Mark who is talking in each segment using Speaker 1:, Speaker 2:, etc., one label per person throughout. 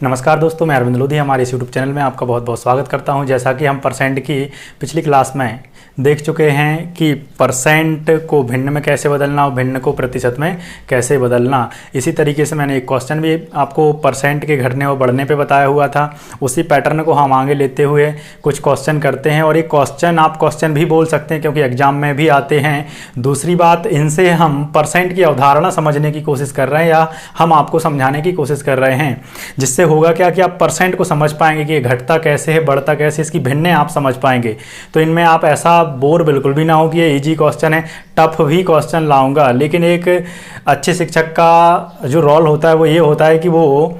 Speaker 1: नमस्कार दोस्तों, मैं अरविंद लोधी हमारे इस यूट्यूब चैनल में आपका बहुत बहुत स्वागत करता हूं। जैसा कि हम परसेंट की पिछली क्लास में देख चुके हैं कि परसेंट को भिन्न में कैसे बदलना और भिन्न को प्रतिशत में कैसे बदलना। इसी तरीके से मैंने एक क्वेश्चन भी आपको परसेंट के घटने और बढ़ने पे बताया हुआ था। उसी पैटर्न को हम आगे लेते हुए कुछ क्वेश्चन करते हैं और एक क्वेश्चन आप क्वेश्चन भी बोल सकते हैं क्योंकि एग्जाम में भी आते हैं। दूसरी बात, इनसे हम परसेंट की अवधारणा समझने की कोशिश कर रहे हैं या हम आपको समझाने की कोशिश कर रहे हैं, जिससे होगा क्या कि आप परसेंट को समझ पाएंगे कि ये घटता कैसे है, बढ़ता कैसे, इसकी भिन्नें आप समझ पाएंगे। तो इनमें आप ऐसा बोर बिल्कुल भी ना हो कि ये इजी क्वेश्चन है, टफ भी क्वेश्चन लाऊंगा। लेकिन एक अच्छे शिक्षक का जो रोल होता है वो ये होता है कि वो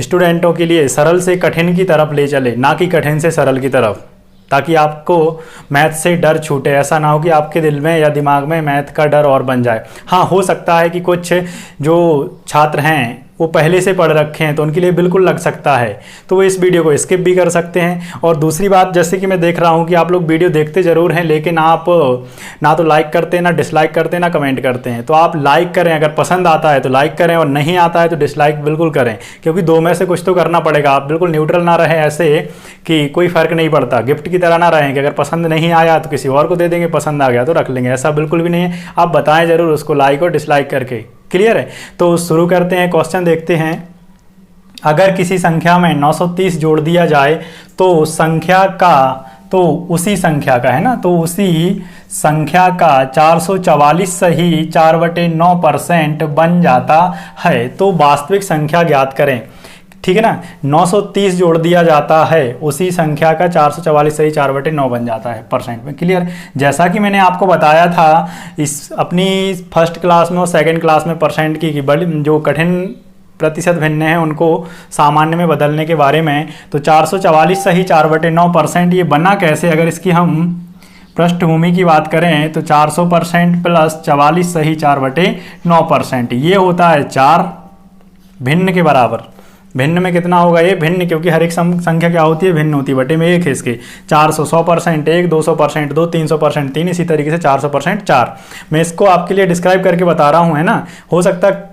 Speaker 1: स्टूडेंटों के लिए सरल से कठिन की तरफ ले चले, ना कि कठिन से सरल की तरफ, ताकि आपको मैथ से डर छूटे। ऐसा ना हो कि आपके दिल में या दिमाग में मैथ का डर और बन जाए। हाँ, हो सकता है कि कुछ जो छात्र हैं वो पहले से पढ़ रखे हैं तो उनके लिए बिल्कुल लग सकता है, तो वो इस वीडियो को स्किप भी कर सकते हैं। और दूसरी बात, जैसे कि मैं देख रहा हूँ कि आप लोग वीडियो देखते ज़रूर हैं, लेकिन आप ना तो लाइक करते हैं, ना डिसलाइक करते हैं, ना कमेंट करते हैं। तो आप लाइक करें, अगर पसंद आता है तो लाइक करें, और नहीं आता है तो डिसलाइक बिल्कुल करें, क्योंकि दो में से कुछ तो करना पड़ेगा। आप बिल्कुल न्यूट्रल ना रहें, ऐसे कि कोई फ़र्क नहीं पड़ता, गिफ्ट की तरह ना रहें कि अगर पसंद नहीं आया तो किसी और को दे देंगे, पसंद आ गया तो रख लेंगे। ऐसा बिल्कुल भी नहीं है। आप बताएं ज़रूर उसको लाइक और डिसलाइक करके। क्लियर है? तो शुरू करते हैं, क्वेश्चन देखते हैं। अगर किसी संख्या में 930 जोड़ दिया जाए तो उसी संख्या का है ना, तो उसी संख्या का 444 सही 4/9% बन जाता है। तो वास्तविक संख्या ज्ञात करें। ठीक है ना, 930 जोड़ दिया जाता है, उसी संख्या का 444 सही 4/9 बन जाता है परसेंट में। क्लियर? जैसा कि मैंने आपको बताया था इस अपनी फर्स्ट क्लास में और सेकंड क्लास में परसेंट की बड़ी जो कठिन प्रतिशत भिन्न हैं उनको सामान्य में बदलने के बारे में, तो 444 सही 4/9% ये बना कैसे? अगर इसकी हम पृष्ठभूमि की बात करें तो 400% प्लस 44 सही 4/9%, ये होता है 4 भिन्न के बराबर। भिन्न में कितना होगा ये? भिन्न, क्योंकि हर एक संख्या क्या होती है? भिन्न होती है, बटे में एक है इसके। 400 100% 1, 200% 2, 300% 3, इसी तरीके से 400% 4। मैं इसको आपके लिए डिस्क्राइब करके बता रहा हूँ, है ना। हो सकता है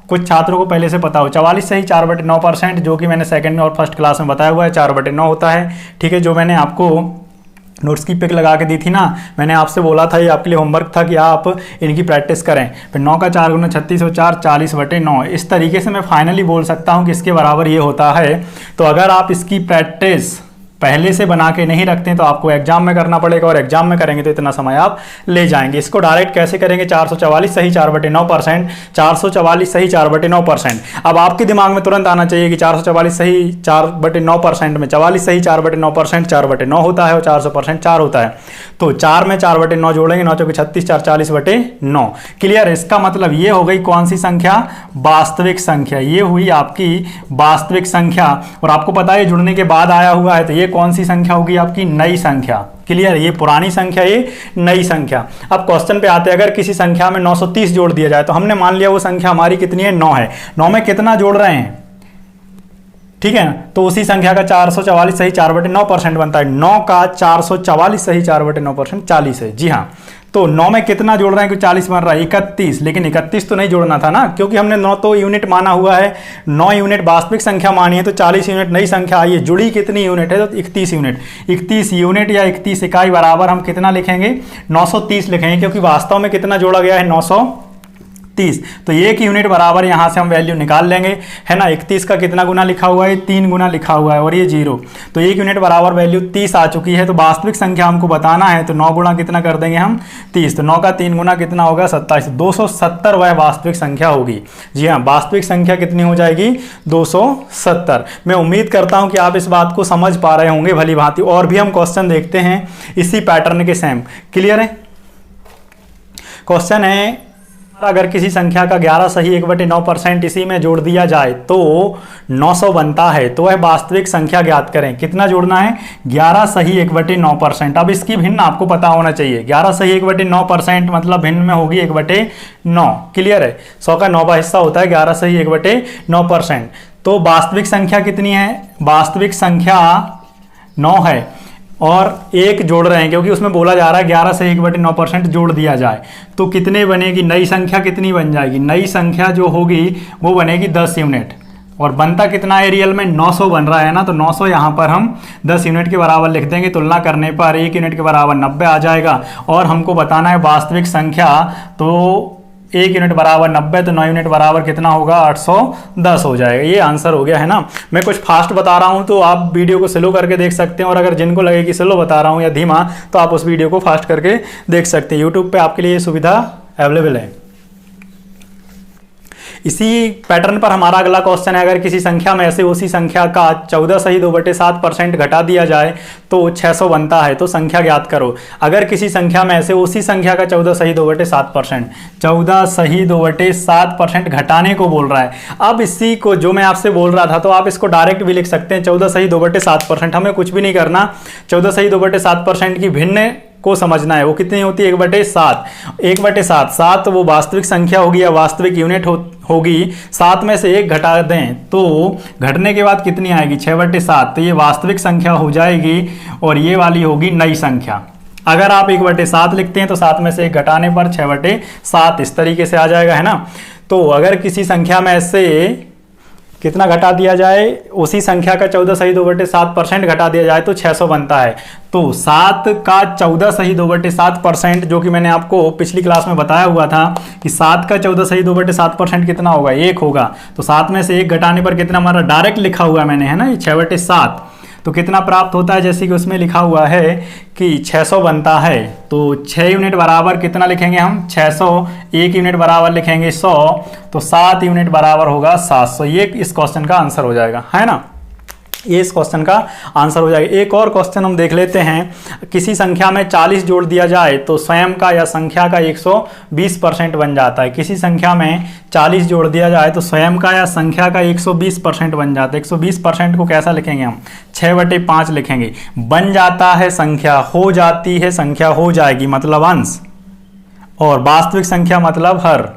Speaker 1: कुछ छात्रों को पहले से पता हो। 44 सही 4/9%, जो कि मैंने सेकंड और फर्स्ट क्लास में बताया हुआ है, 4/9 होता है। ठीक है, जो मैंने आपको नोट्स की पिक लगा के दी थी ना, मैंने आपसे बोला था, ये आपके लिए होमवर्क था कि आप इनकी प्रैक्टिस करें। फिर 9 का 4 गुना 36 और 4 40/9, इस तरीके से मैं फाइनली बोल सकता हूँ कि इसके बराबर ये होता है। तो अगर आप इसकी प्रैक्टिस पहले से बना के नहीं रखते हैं तो आपको एग्जाम में करना पड़ेगा, और एग्जाम में करेंगे तो इतना समय आप ले जाएंगे। इसको डायरेक्ट कैसे करेंगे? 444 सही 4/9%, 444 सही 4/9%। अब आपके दिमाग में तुरंत आना चाहिए कि 444 सही 4/9% में 44 सही 4/9%, 4/9 होता है और 400% 4 होता है। तो 4 में 4/9 जोड़ेंगे, 9 चौके 36, 4 40/9। क्लियर? इसका मतलब ये हो गई कौन सी संख्या? वास्तविक संख्या। ये हुई आपकी वास्तविक संख्या। और आपको पता है जुड़ने के बाद आया हुआ है, तो ये कौन सी संख्या होगी? आपकी नई संख्या। क्लियर? ये पुरानी संख्या, ये नई संख्या। अब क्वेश्चन पे आते हैं। अगर किसी संख्या में 930 जोड़ दिया जाए, तो हमने मान लिया वो संख्या हमारी कितनी है? 9 है। 9 में कितना जोड़ रहे हैं? ठीक है ना, तो उसी संख्या का 444 सही 4/9% बनता है। 9 का 444 सही 4/9% 40 है। जी हाँ, तो 9 में कितना जोड़ रहे हैं? 40 बन रहा है 31, लेकिन 31 तो नहीं जोड़ना था ना, क्योंकि हमने 9 तो यूनिट माना हुआ है, 9 यूनिट वास्तविक संख्या मानी है, तो 40 यूनिट नई संख्या आई है। जुड़ी कितनी यूनिट है? तो 31 यूनिट। 31 यूनिट या 31 इकाई बराबर हम कितना लिखेंगे? 930 लिखेंगे, क्योंकि वास्तव में कितना जोड़ा गया है? 930। तो 1 यूनिट बराबर यहां से हम वैल्यू निकाल लेंगे, है ना। 31 का कितना गुना लिखा हुआ है? 3 गुना लिखा हुआ है, और ये 0। तो 1 यूनिट बराबर वैल्यू 30 आ चुकी है। तो वास्तविक संख्या हमको बताना है, तो 9 गुना कितना कर देंगे हम? 30। तो 9 का 3 गुना कितना होगा? 27। 270 वह वास्तविक संख्या होगी। जी हाँ, वास्तविक संख्या कितनी हो जाएगी? 270। मैं उम्मीद करता हूं कि आप इस बात को समझ पा रहे होंगे भली भांति। और भी हम क्वेश्चन देखते हैं इसी पैटर्न के सेम। क्लियर है? क्वेश्चन है, अगर किसी संख्या का 11 सही 1/9% इसी में जोड़ दिया जाए तो 900 बनता है, तो वह वास्तविक संख्या ज्ञात करें। कितना जोड़ना है? 11 सही 1/9%। अब इसकी भिन्न आपको पता होना चाहिए। 11 सही 1/9% मतलब भिन्न में होगी 1/9। क्लियर है? 100 का 9वां हिस्सा होता है 11 सही 1/9%। तो वास्तविक संख्या कितनी है? वास्तविक संख्या 9 है, और 1 जोड़ रहे हैं क्योंकि उसमें बोला जा रहा है 11 से 1/9% जोड़ दिया जाए, तो कितने बनेगी? नई संख्या कितनी बन जाएगी? नई संख्या जो होगी वो बनेगी 10 यूनिट। और बनता कितना है रियल में 900 बन रहा है ना, तो 900 यहाँ पर हम 10 यूनिट के बराबर लिख देंगे। तुलना करने पर 1 यूनिट के बराबर 90 आ जाएगा। और हमको बताना है वास्तविक संख्या, तो 1 यूनिट बराबर 90, तो 9 यूनिट बराबर कितना होगा 810 हो जाएगा। ये आंसर हो गया है ना। मैं कुछ फास्ट बता रहा हूँ तो आप वीडियो को स्लो करके देख सकते हैं, और अगर जिनको लगे कि स्लो बता रहा हूँ या धीमा तो आप उस वीडियो को फास्ट करके देख सकते हैं। यूट्यूब पे आपके लिए ये सुविधा अवेलेबल है। इसी पैटर्न पर हमारा अगला क्वेश्चन है, अगर किसी संख्या में ऐसे उसी संख्या का 14 सही 2/7% घटा दिया जाए तो 600 बनता है, तो संख्या ज्ञात करो। अगर किसी संख्या में ऐसे उसी संख्या का 14 सही 2/7%, 14 सही 2/7% घटाने को बोल रहा है। अब इसी को जो मैं आपसे बोल रहा था, तो आप इसको डायरेक्ट भी लिख सकते हैं 14 सही 2/7%। हमें कुछ भी नहीं करना, 14 सही 2/7% की भिन्न को समझना है। वो कितनी होती है 1/7। 1/7 7 वो वास्तविक संख्या होगी या वास्तविक यूनिट होगी। 7 में से 1 घटा दें तो घटने के बाद कितनी आएगी 6/7, तो ये वास्तविक संख्या हो जाएगी और ये वाली होगी नई संख्या। अगर आप 1/7 लिखते हैं तो 7 में से 1 घटाने पर 6/7 इस तरीके से आ जाएगा, है ना। तो अगर किसी संख्या में ऐसे कितना घटा दिया जाए, उसी संख्या का 14 सही 2/7% घटा दिया जाए तो 600 बनता है। तो 7 का 14 सही 2/7%, जो कि मैंने आपको पिछली क्लास में बताया हुआ था कि 7 का 14 सही 2/7% कितना होगा 1 होगा। तो 7 में से 1 घटाने पर कितना हमारा डायरेक्ट लिखा हुआ है मैंने, है ना, ये 6/7। तो कितना प्राप्त होता है, जैसे कि उसमें लिखा हुआ है कि 600 बनता है। तो 6 यूनिट बराबर कितना लिखेंगे हम 600, 1 यूनिट बराबर लिखेंगे 100, तो 7 यूनिट बराबर होगा 700। ये इस क्वेश्चन का आंसर हो जाएगा, है ना। ये इस क्वेश्चन का आंसर हो जाएगा। एक और क्वेश्चन हम देख लेते हैं। किसी संख्या में 40 जोड़ दिया जाए तो स्वयं का या संख्या का 120% बन जाता है। किसी संख्या में 40 जोड़ दिया जाए तो स्वयं का या संख्या का 120% बन जाता है। 120% को कैसा लिखेंगे हम 6/5 लिखेंगे। बन जाता है संख्या, हो जाती है संख्या, हो जाएगी मतलब अंश, और वास्तविक संख्या मतलब हर।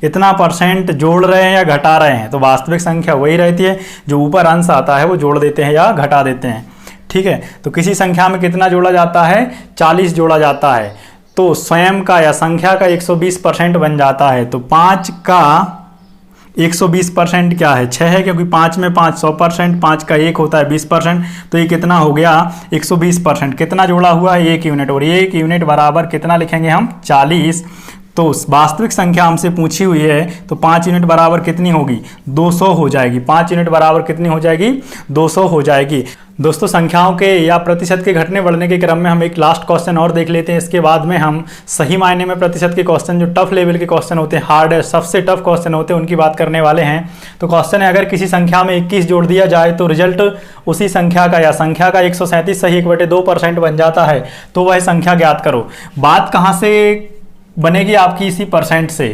Speaker 1: इतना % जोड़ रहे हैं या घटा रहे हैं, तो वास्तविक संख्या वही रहती है, जो ऊपर अंश आता है वो जोड़ देते हैं या घटा देते हैं। ठीक है, तो किसी संख्या में कितना जोड़ा जाता है 40 जोड़ा जाता है, तो स्वयं का या संख्या का 120% बन जाता है। तो 5 का 120% क्या है 6 है, क्योंकि 5 में 5 100%, 5 का 1 होता है 20%, तो ये कितना हो गया 120%। कितना जोड़ा हुआ है 1 यूनिट, और 1 यूनिट बराबर कितना लिखेंगे हम 40। तो वास्तविक संख्या हमसे पूछी हुई है, तो 5 यूनिट बराबर कितनी होगी 200 हो जाएगी। 5 यूनिट बराबर कितनी हो जाएगी 200 हो जाएगी। दोस्तों, संख्याओं के या प्रतिशत के घटने बढ़ने के क्रम में हम एक लास्ट क्वेश्चन और देख लेते हैं। इसके बाद में हम सही मायने में प्रतिशत के क्वेश्चन, जो टफ लेवल के क्वेश्चन होते हैं, हार्ड है, सबसे टफ क्वेश्चन होते हैं, उनकी बात करने वाले हैं। तो क्वेश्चन है, अगर किसी संख्या में 21 जोड़ दिया जाए तो रिजल्ट उसी संख्या का या संख्या का 137 सही 1/2% बन जाता है, तो वह संख्या ज्ञात करो। बात कहाँ से बनेगी आपकी इसी % से।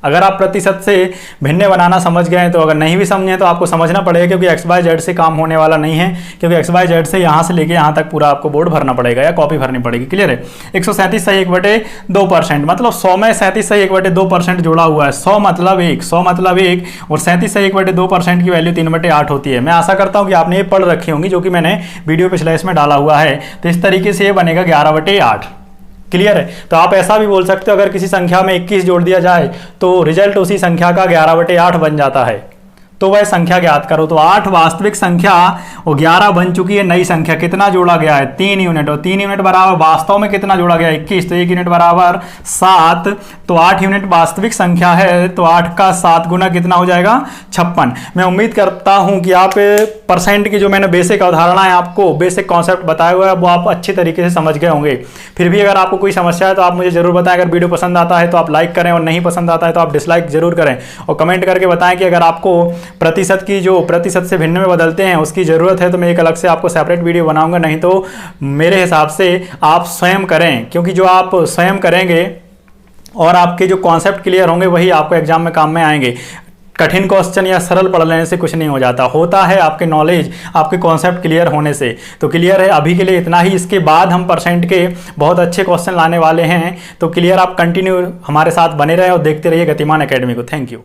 Speaker 1: अगर आप प्रतिशत से भिन्न बनाना समझ गए हैं तो, अगर नहीं भी समझे तो आपको समझना पड़ेगा, क्योंकि XYZ से काम होने वाला नहीं है, क्योंकि XYZ से यहाँ से लेके यहाँ तक पूरा आपको बोर्ड भरना पड़ेगा या कॉपी भरनी पड़ेगी। क्लियर है। 137 सही 1/2%, मतलब 100 में 37 सही 1/2% जोड़ा हुआ है। 100 मतलब 1, 100 मतलब 1, और 37 सही 1/2% की वैल्यू 3/8 होती है। मैं आशा करता हूँ कि आपने ये पढ़ रखी होंगी, जो कि मैंने वीडियो पिछले इसमें डाला हुआ है। तो इस तरीके से ये बनेगा 11/8। क्लियर है। तो आप ऐसा भी बोल सकते हो, अगर किसी संख्या में 21 जोड़ दिया जाए तो रिजल्ट उसी संख्या का 11/8 बन जाता है, तो वह संख्या ज्ञात करो। तो 8 वास्तविक संख्या और 11 बन चुकी है नई संख्या। कितना जोड़ा गया है 3 यूनिट, और 3 यूनिट बराबर वास्तव में कितना जोड़ा गया 21, तो 1 यूनिट बराबर 7। तो 8 यूनिट वास्तविक संख्या है, तो 8 का 7 गुना कितना हो जाएगा 56। मैं उम्मीद करता हूं कि आप % की जो मैंने बेसिक अवधारणा है, आपको बेसिक कॉन्सेप्ट बताया हुआ है, वो आप अच्छी तरीके से समझ गए होंगे। फिर भी अगर आपको कोई समस्या है तो आप मुझे जरूर बताएं। अगर वीडियो पसंद आता है तो आप लाइक करें, और नहीं पसंद आता है तो आप डिसलाइक जरूर करें, और कमेंट करके बताएं कि अगर आपको प्रतिशत की जो प्रतिशत से भिन्न में बदलते हैं उसकी ज़रूरत है, तो मैं एक अलग से आपको सेपरेट वीडियो बनाऊंगा। नहीं तो मेरे हिसाब से आप स्वयं करें, क्योंकि जो आप स्वयं करेंगे और आपके जो कॉन्सेप्ट क्लियर होंगे वही आपको एग्जाम में काम में आएंगे। कठिन क्वेश्चन या सरल पढ़ लेने से कुछ नहीं हो जाता, होता है आपके नॉलेज, आपके कॉन्सेप्ट क्लियर होने से। तो क्लियर है, अभी के लिए इतना ही। इसके बाद हम % के बहुत अच्छे क्वेश्चन लाने वाले हैं। तो क्लियर, आप कंटिन्यू हमारे साथ बने रहे और देखते रहिए गतिमान एकेडमी को। Thank you.